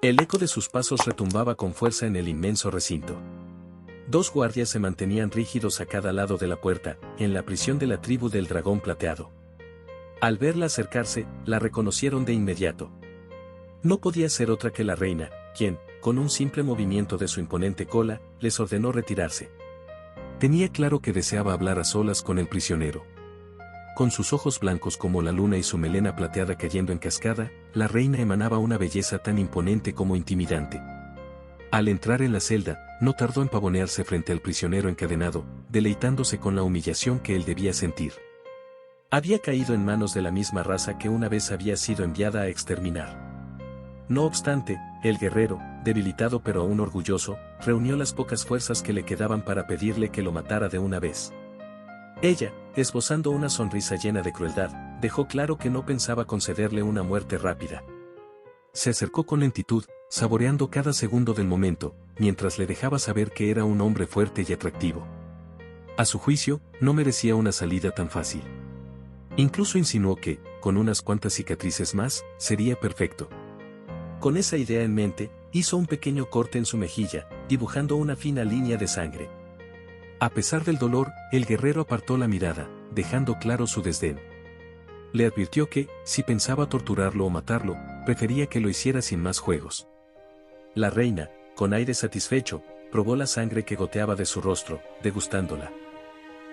El eco de sus pasos retumbaba con fuerza en el inmenso recinto. Dos guardias se mantenían rígidos a cada lado de la puerta, en la prisión de la tribu del dragón plateado. Al verla acercarse, la reconocieron de inmediato. No podía ser otra que la reina, quien, con un simple movimiento de su imponente cola, les ordenó retirarse. Tenía claro que deseaba hablar a solas con el prisionero. Con sus ojos blancos como la luna y su melena plateada cayendo en cascada, la reina emanaba una belleza tan imponente como intimidante. Al entrar en la celda, no tardó en pavonearse frente al prisionero encadenado, deleitándose con la humillación que él debía sentir. Había caído en manos de la misma raza que una vez había sido enviada a exterminar. No obstante, el guerrero, debilitado pero aún orgulloso, reunió las pocas fuerzas que le quedaban para pedirle que lo matara de una vez. Ella, esbozando una sonrisa llena de crueldad, dejó claro que no pensaba concederle una muerte rápida. Se acercó con lentitud, saboreando cada segundo del momento, mientras le dejaba saber que era un hombre fuerte y atractivo. A su juicio, no merecía una salida tan fácil. Incluso insinuó que, con unas cuantas cicatrices más, sería perfecto. Con esa idea en mente, hizo un pequeño corte en su mejilla, dibujando una fina línea de sangre. A pesar del dolor, el guerrero apartó la mirada, dejando claro su desdén. Le advirtió que, si pensaba torturarlo o matarlo, prefería que lo hiciera sin más juegos. La reina, con aire satisfecho, probó la sangre que goteaba de su rostro, degustándola.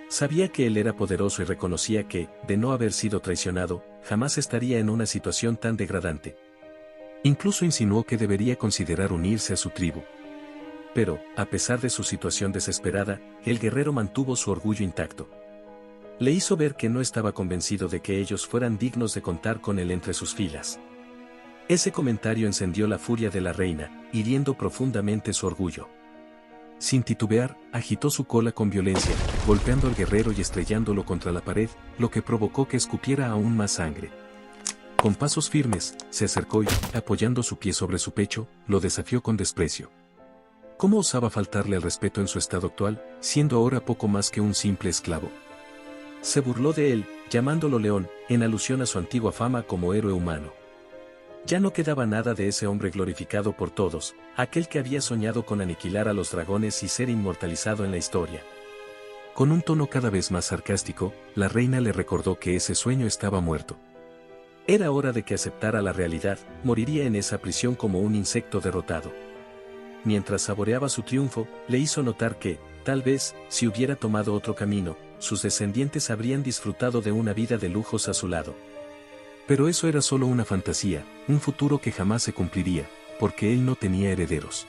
Sabía que él era poderoso y reconocía que, de no haber sido traicionado, jamás estaría en una situación tan degradante. Incluso insinuó que debería considerar unirse a su tribu. Pero, a pesar de su situación desesperada, el guerrero mantuvo su orgullo intacto. Le hizo ver que no estaba convencido de que ellos fueran dignos de contar con él entre sus filas. Ese comentario encendió la furia de la reina, hiriendo profundamente su orgullo. Sin titubear, agitó su cola con violencia, golpeando al guerrero y estrellándolo contra la pared, lo que provocó que escupiera aún más sangre. Con pasos firmes, se acercó y, apoyando su pie sobre su pecho, lo desafió con desprecio. ¿Cómo osaba faltarle al respeto en su estado actual, siendo ahora poco más que un simple esclavo? Se burló de él, llamándolo León, en alusión a su antigua fama como héroe humano. Ya no quedaba nada de ese hombre glorificado por todos, aquel que había soñado con aniquilar a los dragones y ser inmortalizado en la historia. Con un tono cada vez más sarcástico, la reina le recordó que ese sueño estaba muerto. Era hora de que aceptara la realidad, moriría en esa prisión como un insecto derrotado. Mientras saboreaba su triunfo, le hizo notar que, tal vez, si hubiera tomado otro camino, sus descendientes habrían disfrutado de una vida de lujos a su lado. Pero eso era solo una fantasía, un futuro que jamás se cumpliría, porque él no tenía herederos.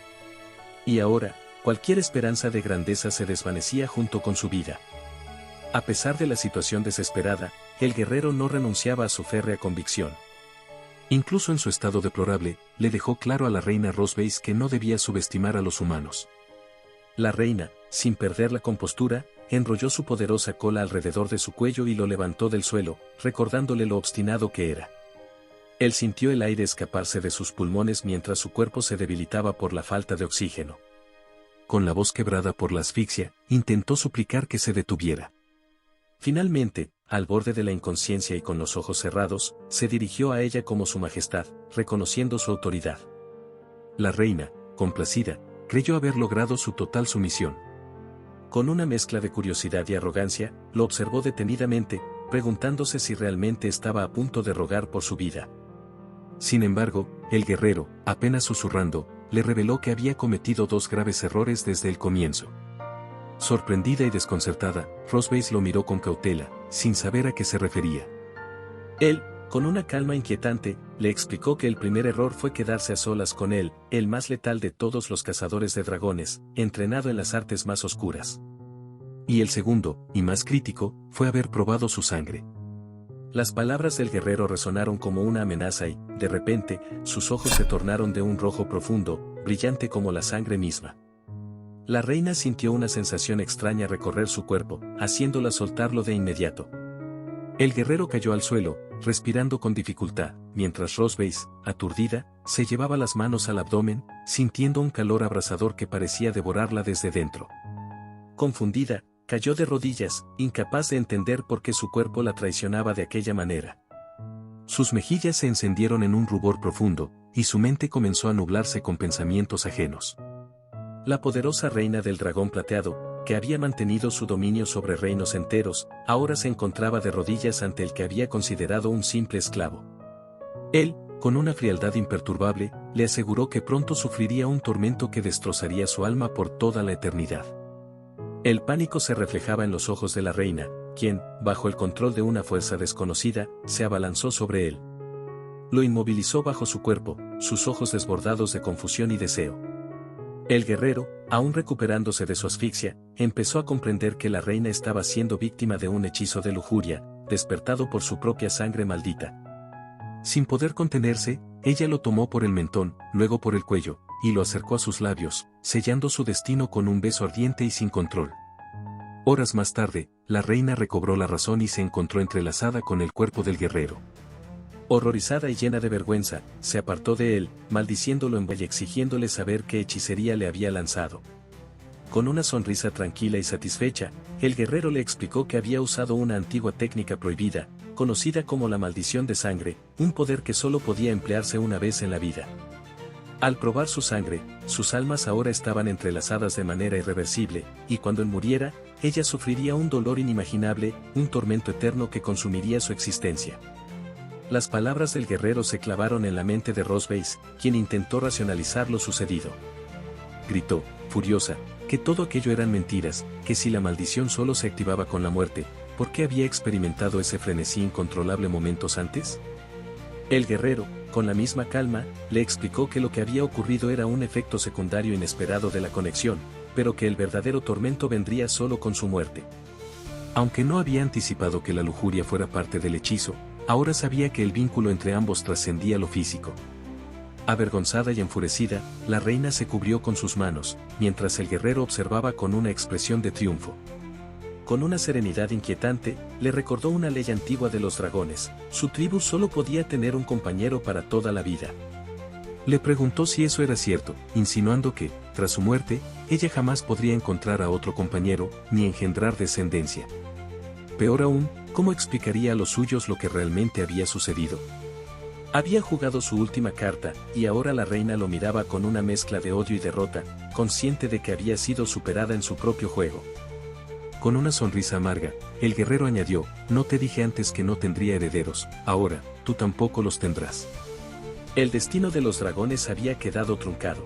Y ahora, cualquier esperanza de grandeza se desvanecía junto con su vida. A pesar de la situación desesperada, el guerrero no renunciaba a su férrea convicción. Incluso en su estado deplorable, le dejó claro a la reina Rosveis que no debía subestimar a los humanos. La reina, sin perder la compostura, enrolló su poderosa cola alrededor de su cuello y lo levantó del suelo, recordándole lo obstinado que era. Él sintió el aire escaparse de sus pulmones mientras su cuerpo se debilitaba por la falta de oxígeno. Con la voz quebrada por la asfixia, intentó suplicar que se detuviera. Finalmente, al borde de la inconsciencia y con los ojos cerrados, se dirigió a ella como su majestad, reconociendo su autoridad. La reina, complacida, creyó haber logrado su total sumisión. Con una mezcla de curiosidad y arrogancia, lo observó detenidamente, preguntándose si realmente estaba a punto de rogar por su vida. Sin embargo, el guerrero, apenas susurrando, le reveló que había cometido dos graves errores desde el comienzo. Sorprendida y desconcertada, Rosveis lo miró con cautela, sin saber a qué se refería. Él, con una calma inquietante, le explicó que el primer error fue quedarse a solas con él, el más letal de todos los cazadores de dragones, entrenado en las artes más oscuras. Y el segundo, y más crítico, fue haber probado su sangre. Las palabras del guerrero resonaron como una amenaza y, de repente, sus ojos se tornaron de un rojo profundo, brillante como la sangre misma. La reina sintió una sensación extraña recorrer su cuerpo, haciéndola soltarlo de inmediato. El guerrero cayó al suelo, respirando con dificultad, mientras Rosveis, aturdida, se llevaba las manos al abdomen, sintiendo un calor abrasador que parecía devorarla desde dentro. Confundida, cayó de rodillas, incapaz de entender por qué su cuerpo la traicionaba de aquella manera. Sus mejillas se encendieron en un rubor profundo, y su mente comenzó a nublarse con pensamientos ajenos. La poderosa reina del dragón plateado, que había mantenido su dominio sobre reinos enteros, ahora se encontraba de rodillas ante el que había considerado un simple esclavo. Él, con una frialdad imperturbable, le aseguró que pronto sufriría un tormento que destrozaría su alma por toda la eternidad. El pánico se reflejaba en los ojos de la reina, quien, bajo el control de una fuerza desconocida, se abalanzó sobre él. Lo inmovilizó bajo su cuerpo, sus ojos desbordados de confusión y deseo. El guerrero, aún recuperándose de su asfixia, empezó a comprender que la reina estaba siendo víctima de un hechizo de lujuria, despertado por su propia sangre maldita. Sin poder contenerse, ella lo tomó por el mentón, luego por el cuello, y lo acercó a sus labios, sellando su destino con un beso ardiente y sin control. Horas más tarde, la reina recobró la razón y se encontró entrelazada con el cuerpo del guerrero. Horrorizada y llena de vergüenza, se apartó de él, maldiciéndolo en voz y exigiéndole saber qué hechicería le había lanzado. Con una sonrisa tranquila y satisfecha, el guerrero le explicó que había usado una antigua técnica prohibida, conocida como la maldición de sangre, un poder que solo podía emplearse una vez en la vida. Al probar su sangre, sus almas ahora estaban entrelazadas de manera irreversible, y cuando él muriera, ella sufriría un dolor inimaginable, un tormento eterno que consumiría su existencia. Las palabras del guerrero se clavaron en la mente de Rosebase, quien intentó racionalizar lo sucedido. Gritó, furiosa, que todo aquello eran mentiras, que si la maldición solo se activaba con la muerte, ¿por qué había experimentado ese frenesí incontrolable momentos antes? El guerrero, con la misma calma, le explicó que lo que había ocurrido era un efecto secundario inesperado de la conexión, pero que el verdadero tormento vendría solo con su muerte. Aunque no había anticipado que la lujuria fuera parte del hechizo, ahora sabía que el vínculo entre ambos trascendía lo físico. Avergonzada y enfurecida, la reina se cubrió con sus manos, mientras el guerrero observaba con una expresión de triunfo. Con una serenidad inquietante, le recordó una ley antigua de los dragones: su tribu solo podía tener un compañero para toda la vida. Le preguntó si eso era cierto, insinuando que, tras su muerte, ella jamás podría encontrar a otro compañero, ni engendrar descendencia. Peor aún, ¿cómo explicaría a los suyos lo que realmente había sucedido? Había jugado su última carta, y ahora la reina lo miraba con una mezcla de odio y derrota, consciente de que había sido superada en su propio juego. Con una sonrisa amarga, el guerrero añadió: no te dije antes que no tendría herederos, ahora, tú tampoco los tendrás. El destino de los dragones había quedado truncado.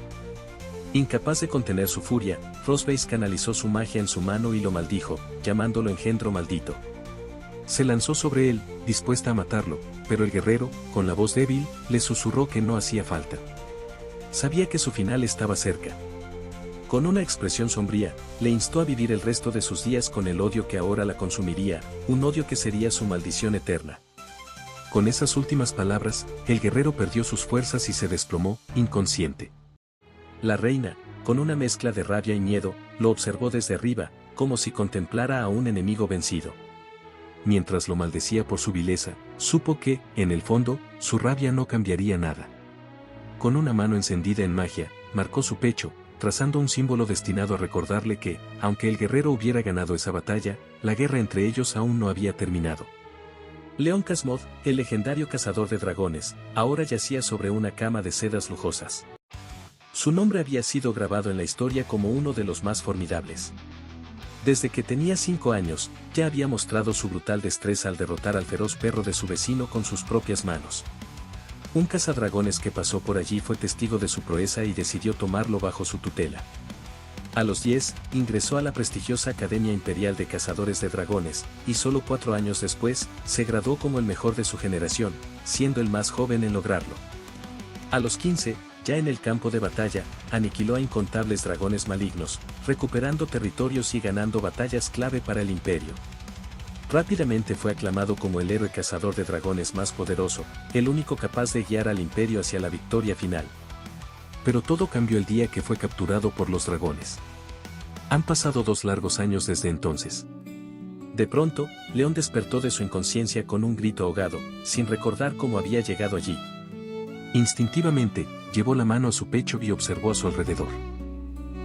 Incapaz de contener su furia, Rosebase canalizó su magia en su mano y lo maldijo, llamándolo engendro maldito. Se lanzó sobre él, dispuesta a matarlo, pero el guerrero, con la voz débil, le susurró que no hacía falta. Sabía que su final estaba cerca. Con una expresión sombría, le instó a vivir el resto de sus días con el odio que ahora la consumiría, un odio que sería su maldición eterna. Con esas últimas palabras, el guerrero perdió sus fuerzas y se desplomó, inconsciente. La reina, con una mezcla de rabia y miedo, lo observó desde arriba, como si contemplara a un enemigo vencido. Mientras lo maldecía por su vileza, supo que, en el fondo, su rabia no cambiaría nada. Con una mano encendida en magia, marcó su pecho, trazando un símbolo destinado a recordarle que, aunque el guerrero hubiera ganado esa batalla, la guerra entre ellos aún no había terminado. Leon Kasmoth, el legendario cazador de dragones, ahora yacía sobre una cama de sedas lujosas. Su nombre había sido grabado en la historia como uno de los más formidables. Desde que tenía 5 años, ya había mostrado su brutal destreza al derrotar al feroz perro de su vecino con sus propias manos. Un cazadragones que pasó por allí fue testigo de su proeza y decidió tomarlo bajo su tutela. A los 10, ingresó a la prestigiosa Academia Imperial de Cazadores de Dragones, y solo 4 años después, se graduó como el mejor de su generación, siendo el más joven en lograrlo. A los 15, ya en el campo de batalla, aniquiló a incontables dragones malignos, recuperando territorios y ganando batallas clave para el imperio. Rápidamente fue aclamado como el héroe cazador de dragones más poderoso, el único capaz de guiar al imperio hacia la victoria final. Pero todo cambió el día que fue capturado por los dragones. Han pasado 2 largos años desde entonces. De pronto, León despertó de su inconsciencia con un grito ahogado, sin recordar cómo había llegado allí. Instintivamente, llevó la mano a su pecho y observó a su alrededor.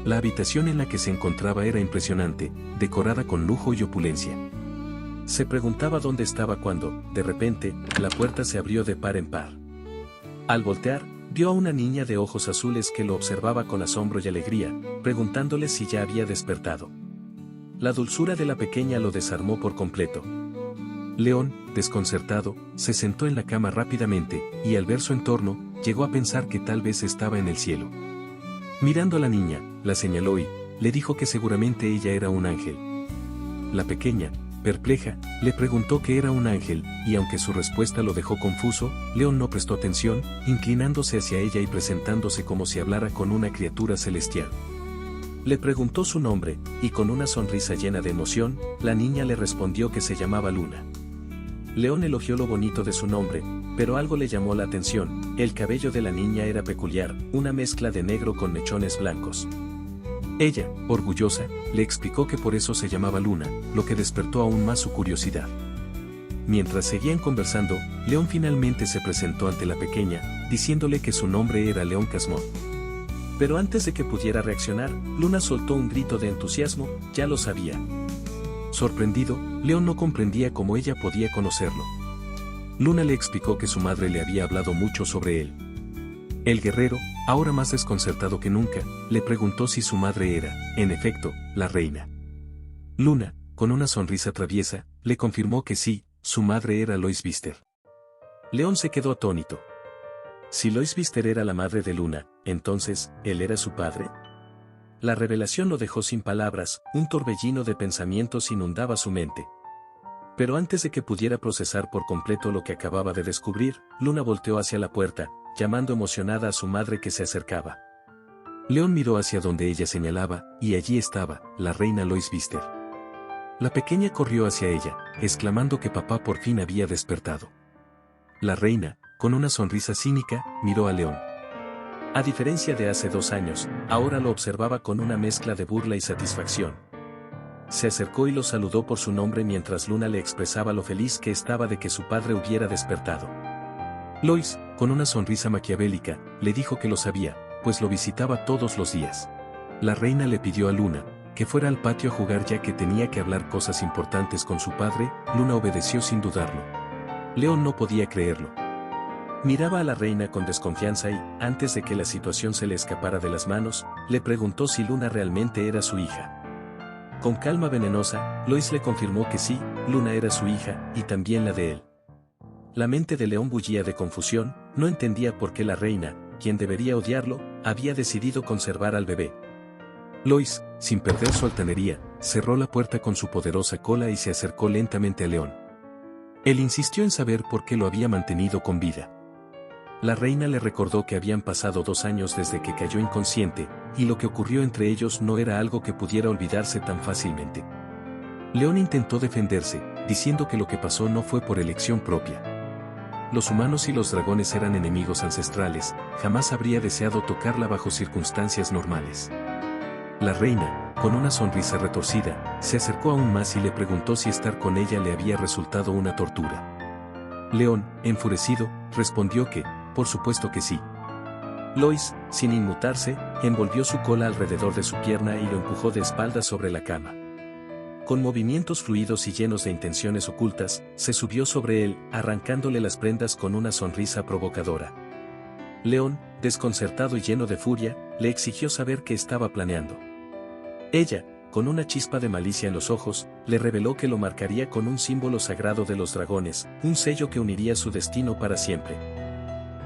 La habitación en la que se encontraba era impresionante, decorada con lujo y opulencia. Se preguntaba dónde estaba cuando, de repente, la puerta se abrió de par en par. Al voltear, Vio a una niña de ojos azules que lo observaba con asombro y alegría, preguntándole si ya había despertado. La dulzura de la pequeña lo desarmó por completo. León, desconcertado, se sentó en la cama rápidamente, y al ver su entorno, llegó a pensar que tal vez estaba en el cielo. Mirando a la niña, la señaló y le dijo que seguramente ella era un ángel. La pequeña, perpleja, le preguntó qué era un ángel, y aunque su respuesta lo dejó confuso, León no prestó atención, inclinándose hacia ella y presentándose como si hablara con una criatura celestial. Le preguntó su nombre, y con una sonrisa llena de emoción, la niña le respondió que se llamaba Luna. León elogió lo bonito de su nombre, pero algo le llamó la atención: el cabello de la niña era peculiar, una mezcla de negro con mechones blancos. Ella, orgullosa, le explicó que por eso se llamaba Luna, lo que despertó aún más su curiosidad. Mientras seguían conversando, León finalmente se presentó ante la pequeña, diciéndole que su nombre era León Casmón. Pero antes de que pudiera reaccionar, Luna soltó un grito de entusiasmo: ya lo sabía. Sorprendido, León no comprendía cómo ella podía conocerlo. Luna le explicó que su madre le había hablado mucho sobre él. El guerrero, ahora más desconcertado que nunca, le preguntó si su madre era, en efecto, la reina. Luna, con una sonrisa traviesa, le confirmó que sí, su madre era Lois Vister. León se quedó atónito. Si Lois Vister era la madre de Luna, entonces, ¿él era su padre? La revelación lo dejó sin palabras, un torbellino de pensamientos inundaba su mente. Pero antes de que pudiera procesar por completo lo que acababa de descubrir, Luna volteó hacia la puerta, llamando emocionada a su madre que se acercaba. León miró hacia donde ella señalaba, y allí estaba, la reina Lois Vister. La pequeña corrió hacia ella, exclamando que papá por fin había despertado. La reina, con una sonrisa cínica, miró a León. A diferencia de hace 2 años, ahora lo observaba con una mezcla de burla y satisfacción. Se acercó y lo saludó por su nombre mientras Luna le expresaba lo feliz que estaba de que su padre hubiera despertado. Lois, con una sonrisa maquiavélica, le dijo que lo sabía, pues lo visitaba todos los días. La reina le pidió a Luna que fuera al patio a jugar ya que tenía que hablar cosas importantes con su padre. Luna obedeció sin dudarlo. León no podía creerlo. Miraba a la reina con desconfianza y, antes de que la situación se le escapara de las manos, le preguntó si Luna realmente era su hija. Con calma venenosa, Lois le confirmó que sí, Luna era su hija, y también la de él. La mente de León bullía de confusión, no entendía por qué la reina, quien debería odiarlo, había decidido conservar al bebé. Lois, sin perder su altanería, cerró la puerta con su poderosa cola y se acercó lentamente a León. Él insistió en saber por qué lo había mantenido con vida. La reina le recordó que habían pasado 2 años desde que cayó inconsciente, y lo que ocurrió entre ellos no era algo que pudiera olvidarse tan fácilmente. León intentó defenderse, diciendo que lo que pasó no fue por elección propia. Los humanos y los dragones eran enemigos ancestrales, jamás habría deseado tocarla bajo circunstancias normales. La reina, con una sonrisa retorcida, se acercó aún más y le preguntó si estar con ella le había resultado una tortura. León, enfurecido, respondió que, por supuesto que sí. Lois, sin inmutarse, envolvió su cola alrededor de su pierna y lo empujó de espaldas sobre la cama. Con movimientos fluidos y llenos de intenciones ocultas, se subió sobre él, arrancándole las prendas con una sonrisa provocadora. León, desconcertado y lleno de furia, le exigió saber qué estaba planeando. Ella, con una chispa de malicia en los ojos, le reveló que lo marcaría con un símbolo sagrado de los dragones, un sello que uniría su destino para siempre.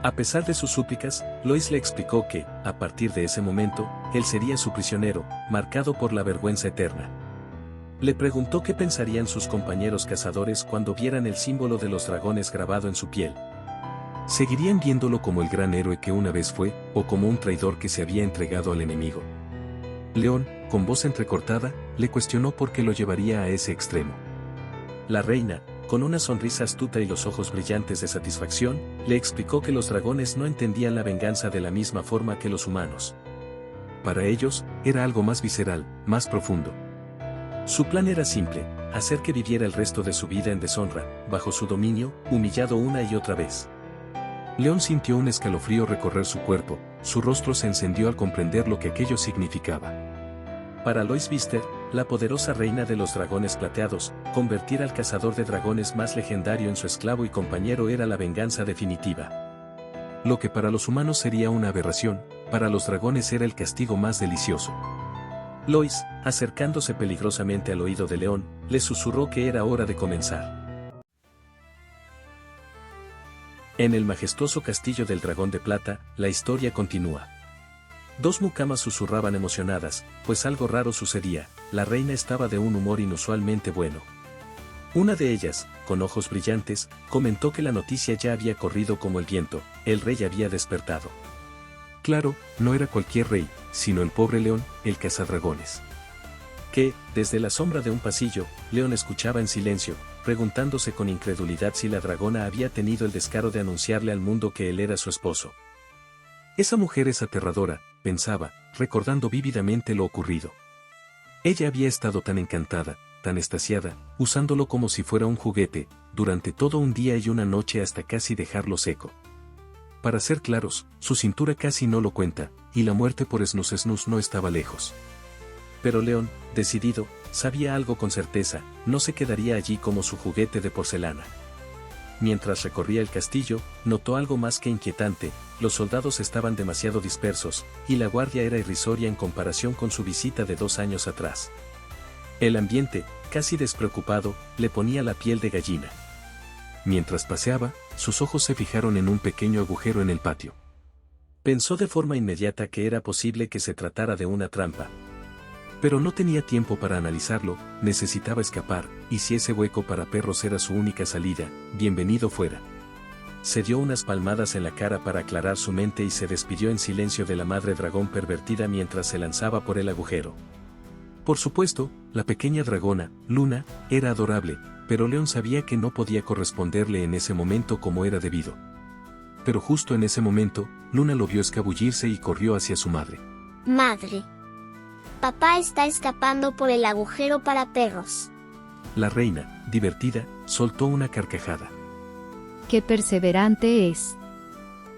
A pesar de sus súplicas, Lois le explicó que, a partir de ese momento, él sería su prisionero, marcado por la vergüenza eterna. Le preguntó qué pensarían sus compañeros cazadores cuando vieran el símbolo de los dragones grabado en su piel. ¿Seguirían viéndolo como el gran héroe que una vez fue, o como un traidor que se había entregado al enemigo? León, con voz entrecortada, le cuestionó por qué lo llevaría a ese extremo. La reina, con una sonrisa astuta y los ojos brillantes de satisfacción, le explicó que los dragones no entendían la venganza de la misma forma que los humanos. Para ellos, era algo más visceral, más profundo. Su plan era simple: hacer que viviera el resto de su vida en deshonra, bajo su dominio, humillado una y otra vez. León sintió un escalofrío recorrer su cuerpo, su rostro se encendió al comprender lo que aquello significaba. Para Lois Vister, la poderosa reina de los dragones plateados, convertir al cazador de dragones más legendario en su esclavo y compañero era la venganza definitiva. Lo que para los humanos sería una aberración, para los dragones era el castigo más delicioso. Lois, acercándose peligrosamente al oído de León, le susurró que era hora de comenzar. En el majestuoso castillo del dragón de plata, la historia continúa. Dos mucamas susurraban emocionadas, pues algo raro sucedía, la reina estaba de un humor inusualmente bueno. Una de ellas, con ojos brillantes, comentó que la noticia ya había corrido como el viento, el rey había despertado. Claro, no era cualquier rey, sino el pobre León, el cazadragones. Que, desde la sombra de un pasillo, León escuchaba en silencio, preguntándose con incredulidad si la dragona había tenido el descaro de anunciarle al mundo que él era su esposo. Esa mujer es aterradora, pensaba, recordando vívidamente lo ocurrido. Ella había estado tan encantada, tan extasiada, usándolo como si fuera un juguete, durante todo un día y una noche hasta casi dejarlo seco. Para ser claros, su cintura casi no lo cuenta, y la muerte por snus no estaba lejos. Pero León, decidido, sabía algo con certeza, no se quedaría allí como su juguete de porcelana. Mientras recorría el castillo, notó algo más que inquietante, los soldados estaban demasiado dispersos, y la guardia era irrisoria en comparación con su visita de 2 años atrás. El ambiente, casi despreocupado, le ponía la piel de gallina. Mientras paseaba, sus ojos se fijaron en un pequeño agujero en el patio. Pensó de forma inmediata que era posible que se tratara de una trampa. Pero no tenía tiempo para analizarlo, necesitaba escapar, y si ese hueco para perros era su única salida, bienvenido fuera. Se dio unas palmadas en la cara para aclarar su mente y se despidió en silencio de la madre dragón pervertida mientras se lanzaba por el agujero. Por supuesto, la pequeña dragona, Luna, era adorable, pero León sabía que no podía corresponderle en ese momento como era debido. Pero justo en ese momento, Luna lo vio escabullirse y corrió hacia su madre. Madre. Papá está escapando por el agujero para perros. La reina, divertida, soltó una carcajada. ¡Qué perseverante es!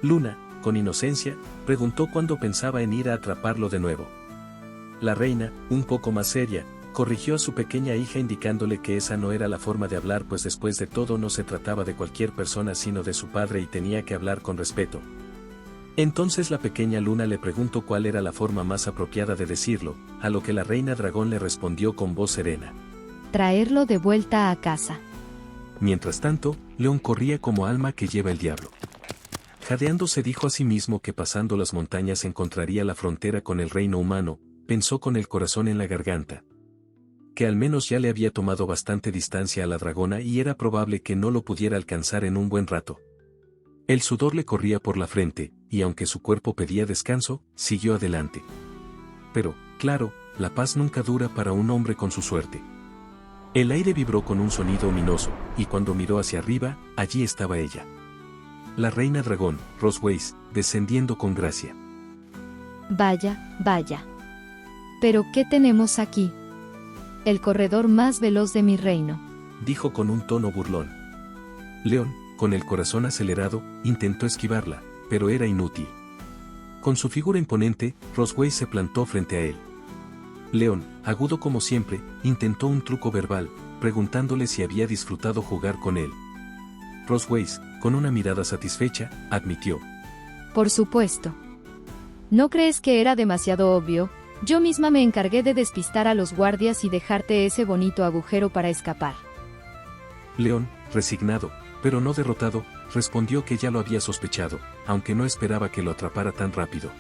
Luna, con inocencia, preguntó cuándo pensaba en ir a atraparlo de nuevo. La reina, un poco más seria, corrigió a su pequeña hija indicándole que esa no era la forma de hablar, pues después de todo no se trataba de cualquier persona sino de su padre y tenía que hablar con respeto. Entonces la pequeña Luna le preguntó cuál era la forma más apropiada de decirlo, a lo que la reina dragón le respondió con voz serena. Traerlo de vuelta a casa. Mientras tanto, León corría como alma que lleva el diablo. Jadeando se dijo a sí mismo que pasando las montañas encontraría la frontera con el reino humano, pensó con el corazón en la garganta. Que al menos ya le había tomado bastante distancia a la dragona y era probable que no lo pudiera alcanzar en un buen rato. El sudor le corría por la frente, y aunque su cuerpo pedía descanso, siguió adelante. Pero, claro, la paz nunca dura para un hombre con su suerte. El aire vibró con un sonido ominoso, y cuando miró hacia arriba, allí estaba ella. La reina dragón, Rosways, descendiendo con gracia. Vaya, vaya. ¿Pero qué tenemos aquí? El corredor más veloz de mi reino. Dijo con un tono burlón. León, con el corazón acelerado, intentó esquivarla, pero era inútil. Con su figura imponente, Rosways se plantó frente a él. León, agudo como siempre, intentó un truco verbal, preguntándole si había disfrutado jugar con él. Rosways, con una mirada satisfecha, admitió. Por supuesto. ¿No crees que era demasiado obvio? Yo misma me encargué de despistar a los guardias y dejarte ese bonito agujero para escapar. León, resignado, pero no derrotado, respondió que ya lo había sospechado, aunque no esperaba que lo atrapara tan rápido.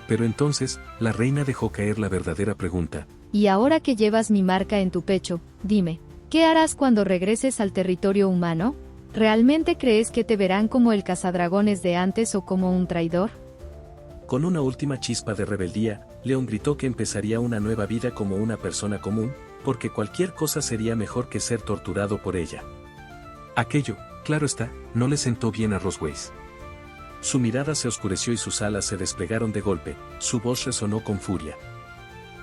Pero entonces, la reina dejó caer la verdadera pregunta. Y ahora que llevas mi marca en tu pecho, dime, ¿qué harás cuando regreses al territorio humano? ¿Realmente crees que te verán como el cazadragones de antes o como un traidor? Con una última chispa de rebeldía, León gritó que empezaría una nueva vida como una persona común, porque cualquier cosa sería mejor que ser torturado por ella. Aquello, claro está, no le sentó bien a Rosways. Su mirada se oscureció y sus alas se desplegaron de golpe, su voz resonó con furia.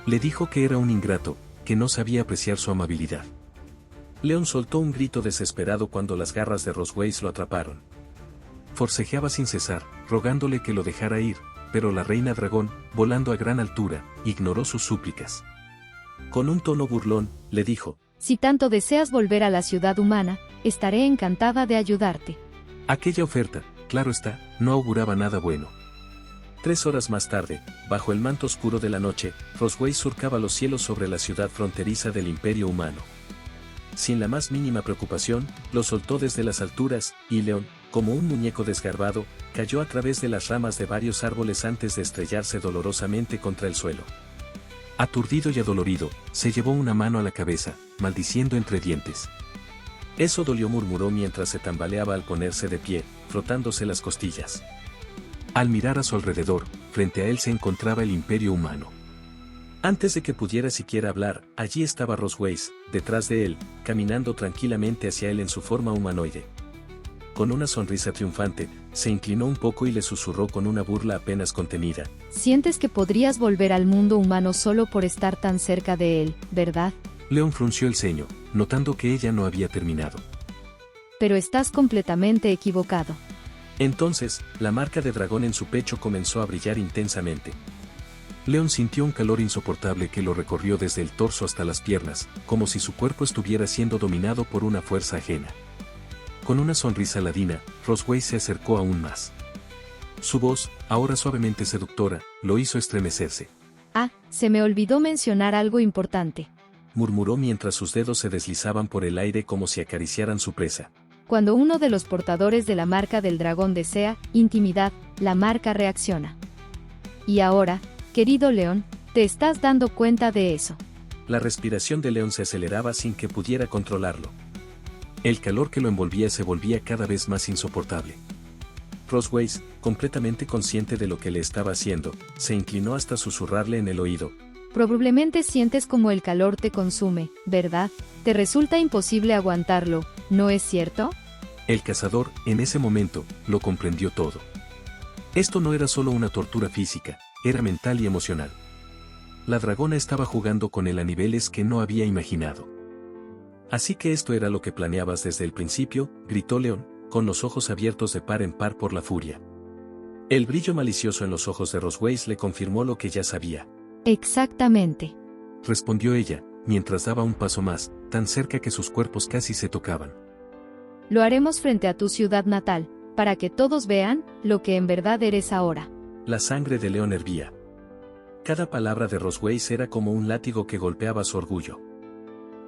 Le dijo que era un ingrato, que no sabía apreciar su amabilidad. León soltó un grito desesperado cuando las garras de Rosways lo atraparon. Forcejeaba sin cesar, rogándole que lo dejara ir, pero la reina dragón, volando a gran altura, ignoró sus súplicas. Con un tono burlón, le dijo: Si tanto deseas volver a la ciudad humana, estaré encantada de ayudarte. Aquella oferta, Claro está, no auguraba nada bueno. 3 horas más tarde, bajo el manto oscuro de la noche, Rosways surcaba los cielos sobre la ciudad fronteriza del Imperio Humano. Sin la más mínima preocupación, lo soltó desde las alturas, y León, como un muñeco desgarbado, cayó a través de las ramas de varios árboles antes de estrellarse dolorosamente contra el suelo. Aturdido y adolorido, se llevó una mano a la cabeza, maldiciendo entre dientes. Eso dolió, murmuró mientras se tambaleaba al ponerse de pie, frotándose las costillas. Al mirar a su alrededor, frente a él se encontraba el Imperio Humano. Antes de que pudiera siquiera hablar, allí estaba Rosways, detrás de él, caminando tranquilamente hacia él en su forma humanoide. Con una sonrisa triunfante, se inclinó un poco y le susurró con una burla apenas contenida. Sientes que podrías volver al mundo humano solo por estar tan cerca de él, ¿verdad? León frunció el ceño, notando que ella no había terminado. Pero estás completamente equivocado. Entonces, la marca de dragón en su pecho comenzó a brillar intensamente. León sintió un calor insoportable que lo recorrió desde el torso hasta las piernas, como si su cuerpo estuviera siendo dominado por una fuerza ajena. Con una sonrisa ladina, Rosways se acercó aún más. Su voz, ahora suavemente seductora, lo hizo estremecerse. Ah, se me olvidó mencionar algo importante. Murmuró mientras sus dedos se deslizaban por el aire como si acariciaran su presa. Cuando uno de los portadores de la marca del dragón desea intimidad, la marca reacciona. Y ahora, querido León, te estás dando cuenta de eso. La respiración de León se aceleraba sin que pudiera controlarlo. El calor que lo envolvía se volvía cada vez más insoportable. Rosways, completamente consciente de lo que le estaba haciendo, se inclinó hasta susurrarle en el oído. Probablemente sientes como el calor te consume, ¿verdad? Te resulta imposible aguantarlo, ¿no es cierto? El cazador, en ese momento, lo comprendió todo. Esto no era solo una tortura física, era mental y emocional. La dragona estaba jugando con él a niveles que no había imaginado. Así que esto era lo que planeabas desde el principio, gritó León, con los ojos abiertos de par en par por la furia. El brillo malicioso en los ojos de Rosways le confirmó lo que ya sabía. Exactamente. Respondió ella, mientras daba un paso más, tan cerca que sus cuerpos casi se tocaban. Lo haremos frente a tu ciudad natal, para que todos vean lo que en verdad eres ahora. La sangre de León hervía. Cada palabra de Rosways era como un látigo que golpeaba su orgullo.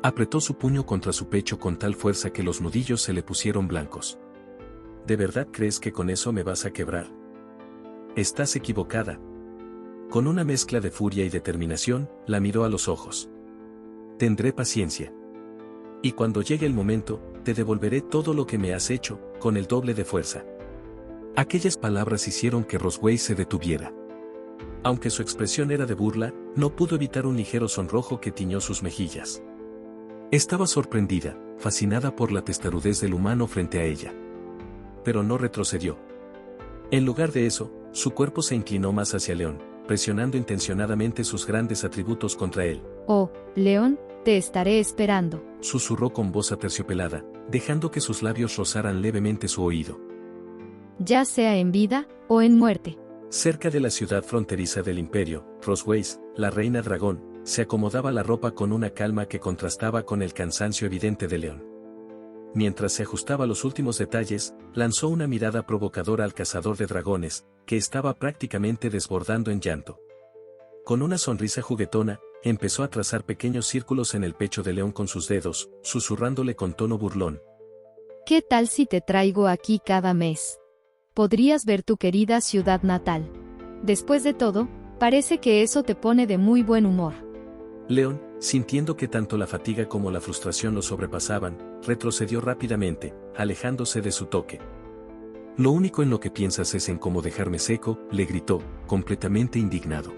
Apretó su puño contra su pecho con tal fuerza que los nudillos se le pusieron blancos. ¿De verdad crees que con eso me vas a quebrar? Estás equivocada. Con una mezcla de furia y determinación, la miró a los ojos. Tendré paciencia. Y cuando llegue el momento, te devolveré todo lo que me has hecho, con el doble de fuerza. Aquellas palabras hicieron que Rosways se detuviera. Aunque su expresión era de burla, no pudo evitar un ligero sonrojo que tiñó sus mejillas. Estaba sorprendida, fascinada por la testarudez del humano frente a ella. Pero no retrocedió. En lugar de eso, su cuerpo se inclinó más hacia León, presionando intencionadamente sus grandes atributos contra él. Oh, León, te estaré esperando. Susurró con voz aterciopelada, dejando que sus labios rozaran levemente su oído. Ya sea en vida o en muerte. Cerca de la ciudad fronteriza del imperio, Rosways, la reina dragón, se acomodaba la ropa con una calma que contrastaba con el cansancio evidente de León. Mientras se ajustaba los últimos detalles, lanzó una mirada provocadora al cazador de dragones, que estaba prácticamente desbordando en llanto. Con una sonrisa juguetona, empezó a trazar pequeños círculos en el pecho de León con sus dedos, susurrándole con tono burlón. ¿Qué tal si te traigo aquí cada mes? Podrías ver tu querida ciudad natal. Después de todo, parece que eso te pone de muy buen humor. León, sintiendo que tanto la fatiga como la frustración lo sobrepasaban, retrocedió rápidamente, alejándose de su toque. Lo único en lo que piensas es en cómo dejarme seco, le gritó, completamente indignado.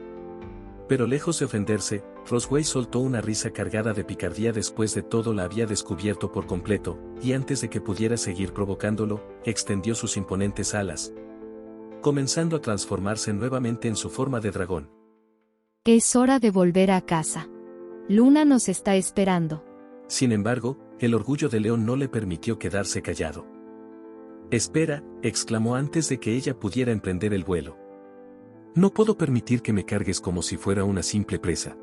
Pero lejos de ofenderse, Rosways soltó una risa cargada de picardía. Después de todo la había descubierto por completo, y antes de que pudiera seguir provocándolo, extendió sus imponentes alas, comenzando a transformarse nuevamente en su forma de dragón. Es hora de volver a casa. Luna nos está esperando. Sin embargo, el orgullo de León no le permitió quedarse callado. Espera, exclamó antes de que ella pudiera emprender el vuelo. No puedo permitir que me cargues como si fuera una simple presa.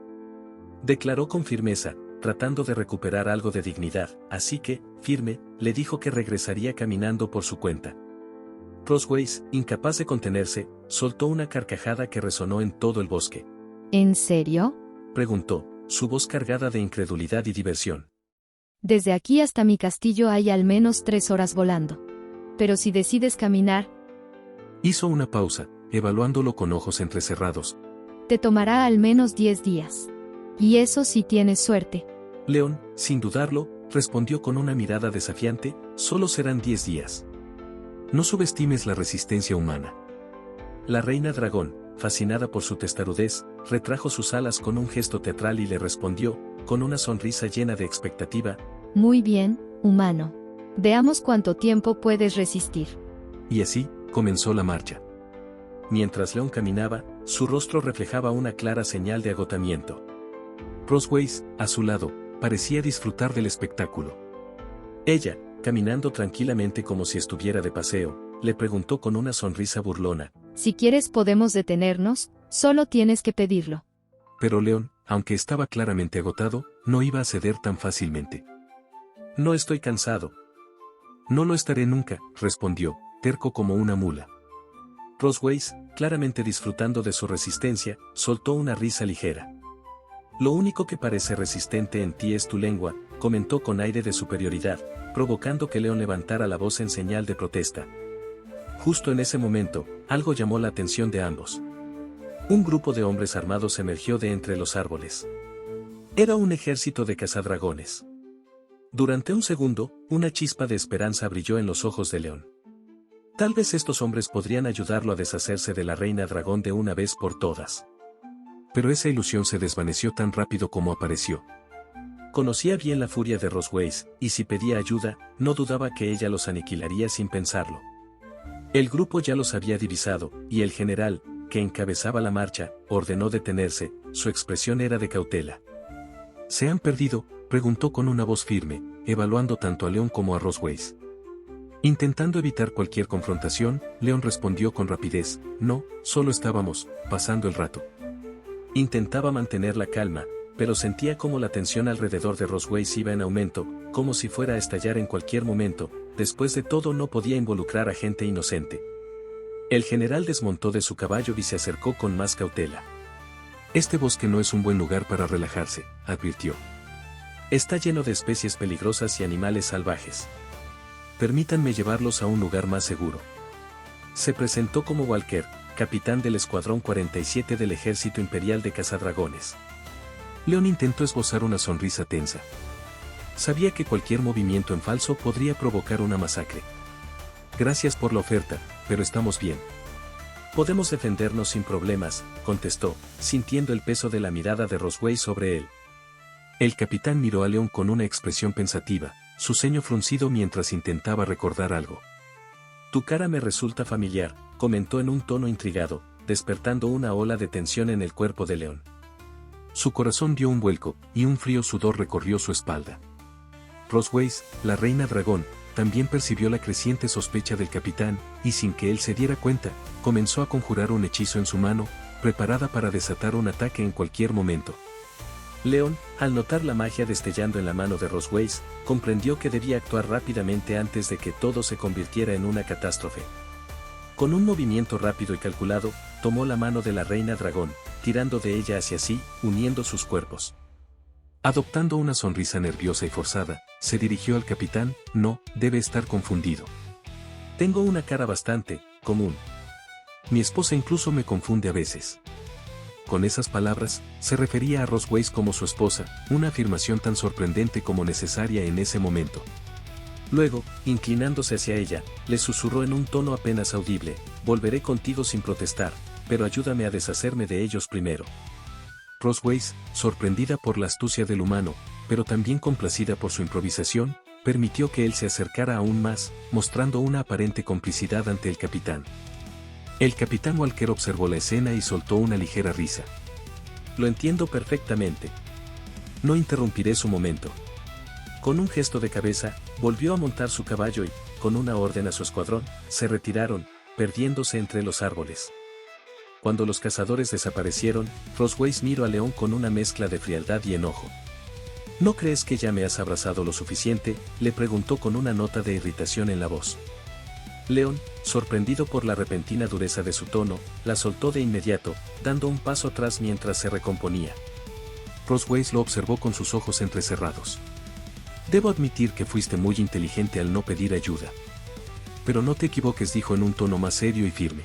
Declaró con firmeza, tratando de recuperar algo de dignidad, así que, firme, le dijo que regresaría caminando por su cuenta. Crossways, incapaz de contenerse, soltó una carcajada que resonó en todo el bosque. ¿En serio? Preguntó, su voz cargada de incredulidad y diversión. Desde aquí hasta mi castillo hay al menos 3 horas volando. Pero si decides caminar, Hizo una pausa, evaluándolo con ojos entrecerrados. te tomará al menos 10 días. Y eso si tienes suerte. León, sin dudarlo, respondió con una mirada desafiante, solo serán 10 días. No subestimes la resistencia humana. La reina dragón, fascinada por su testarudez, retrajo sus alas con un gesto teatral y le respondió, con una sonrisa llena de expectativa. Muy bien, humano. Veamos cuánto tiempo puedes resistir. Y así, comenzó la marcha. Mientras León caminaba, su rostro reflejaba una clara señal de agotamiento. Crossways, a su lado, parecía disfrutar del espectáculo. Ella, caminando tranquilamente como si estuviera de paseo, le preguntó con una sonrisa burlona. Si quieres podemos detenernos, solo tienes que pedirlo. Pero León, aunque estaba claramente agotado, no iba a ceder tan fácilmente. No estoy cansado. No lo estaré nunca, respondió, terco como una mula. Crossways, claramente disfrutando de su resistencia, soltó una risa ligera. Lo único que parece resistente en ti es tu lengua, comentó con aire de superioridad, provocando que León levantara la voz en señal de protesta. Justo en ese momento, algo llamó la atención de ambos. Un grupo de hombres armados emergió de entre los árboles. Era un ejército de cazadragones. Durante un segundo, una chispa de esperanza brilló en los ojos de León. Tal vez estos hombres podrían ayudarlo a deshacerse de la reina dragón de una vez por todas. Pero esa ilusión se desvaneció tan rápido como apareció. Conocía bien la furia de Crossways, y si pedía ayuda, no dudaba que ella los aniquilaría sin pensarlo. El grupo ya los había divisado, y el general, que encabezaba la marcha, ordenó detenerse, su expresión era de cautela. ¿Se han perdido?, preguntó con una voz firme, evaluando tanto a León como a Crossways. Intentando evitar cualquier confrontación, León respondió con rapidez, no, solo estábamos, pasando el rato. Intentaba mantener la calma, pero sentía como la tensión alrededor de Crossways iba en aumento, como si fuera a estallar en cualquier momento. Después de todo no podía involucrar a gente inocente. El general desmontó de su caballo y se acercó con más cautela. Este bosque no es un buen lugar para relajarse, advirtió. Está lleno de especies peligrosas y animales salvajes. Permítanme llevarlos a un lugar más seguro. Se presentó como Walker, capitán del Escuadrón 47 del Ejército Imperial de Cazadragones. León intentó esbozar una sonrisa tensa. Sabía que cualquier movimiento en falso podría provocar una masacre. Gracias por la oferta, pero estamos bien. Podemos defendernos sin problemas, contestó, sintiendo el peso de la mirada de Crossways sobre él. El capitán miró a León con una expresión pensativa, su ceño fruncido mientras intentaba recordar algo. Tu cara me resulta familiar, comentó en un tono intrigado, despertando una ola de tensión en el cuerpo de León. Su corazón dio un vuelco, y un frío sudor recorrió su espalda. Crossways, la reina dragón, también percibió la creciente sospecha del capitán, y sin que él se diera cuenta, comenzó a conjurar un hechizo en su mano, preparada para desatar un ataque en cualquier momento. León, al notar la magia destellando en la mano de Crossways, comprendió que debía actuar rápidamente antes de que todo se convirtiera en una catástrofe. Con un movimiento rápido y calculado, tomó la mano de la reina dragón, tirando de ella hacia sí, uniendo sus cuerpos. Adoptando una sonrisa nerviosa y forzada, se dirigió al capitán. No, debe estar confundido. Tengo una cara bastante común. Mi esposa incluso me confunde a veces. Con esas palabras, se refería a Crossways como su esposa, una afirmación tan sorprendente como necesaria en ese momento. Luego, inclinándose hacia ella, le susurró en un tono apenas audible, volveré contigo sin protestar, pero ayúdame a deshacerme de ellos primero. Crossways, sorprendida por la astucia del humano, pero también complacida por su improvisación, permitió que él se acercara aún más, mostrando una aparente complicidad ante el capitán. El capitán Walker observó la escena y soltó una ligera risa. Lo entiendo perfectamente. No interrumpiré su momento. Con un gesto de cabeza, volvió a montar su caballo y, con una orden a su escuadrón, se retiraron, perdiéndose entre los árboles. Cuando los cazadores desaparecieron, Crossways miró a León con una mezcla de frialdad y enojo. ¿No crees que ya me has abrazado lo suficiente?, le preguntó con una nota de irritación en la voz. León, sorprendido por la repentina dureza de su tono, la soltó de inmediato, dando un paso atrás mientras se recomponía. Crossways lo observó con sus ojos entrecerrados. Debo admitir que fuiste muy inteligente al no pedir ayuda. Pero no te equivoques, dijo en un tono más serio y firme.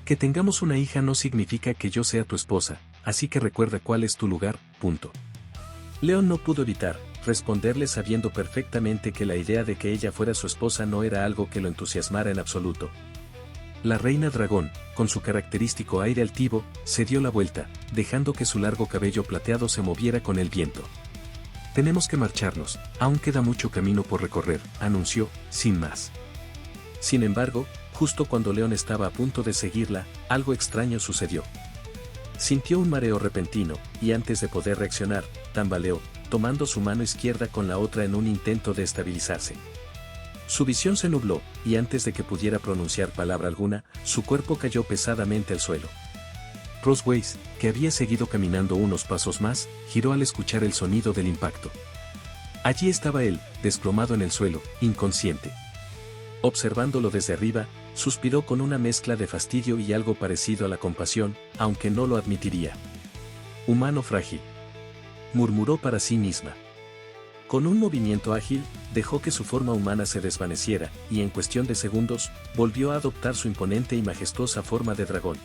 Que tengamos una hija no significa que yo sea tu esposa, así que recuerda cuál es tu lugar, punto. León no pudo evitar responderle sabiendo perfectamente que la idea de que ella fuera su esposa no era algo que lo entusiasmara en absoluto. La reina dragón, con su característico aire altivo, se dio la vuelta, dejando que su largo cabello plateado se moviera con el viento. Tenemos que marcharnos, aún queda mucho camino por recorrer, anunció, sin más. Sin embargo, justo cuando León estaba a punto de seguirla, algo extraño sucedió. Sintió un mareo repentino, y antes de poder reaccionar, tambaleó, tomando su mano izquierda con la otra en un intento de estabilizarse. Su visión se nubló, y antes de que pudiera pronunciar palabra alguna, su cuerpo cayó pesadamente al suelo. Crossways, que había seguido caminando unos pasos más, giró al escuchar el sonido del impacto. Allí estaba él, desplomado en el suelo, inconsciente. Observándolo desde arriba, suspiró con una mezcla de fastidio y algo parecido a la compasión, aunque no lo admitiría. Humano frágil, murmuró para sí misma. Con un movimiento ágil, dejó que su forma humana se desvaneciera, y en cuestión de segundos, volvió a adoptar su imponente y majestuosa forma de dragón.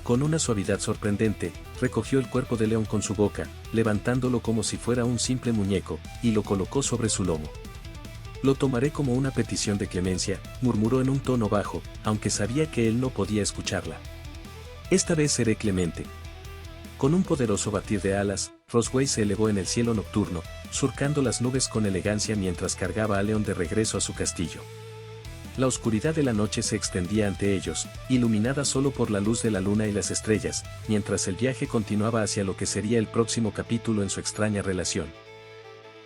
Con una suavidad sorprendente, recogió el cuerpo de León con su boca, levantándolo como si fuera un simple muñeco, y lo colocó sobre su lomo. Lo tomaré como una petición de clemencia, murmuró en un tono bajo, aunque sabía que él no podía escucharla. Esta vez seré clemente. Con un poderoso batir de alas, Crossways se elevó en el cielo nocturno, surcando las nubes con elegancia mientras cargaba a León de regreso a su castillo. La oscuridad de la noche se extendía ante ellos, iluminada solo por la luz de la luna y las estrellas, mientras el viaje continuaba hacia lo que sería el próximo capítulo en su extraña relación.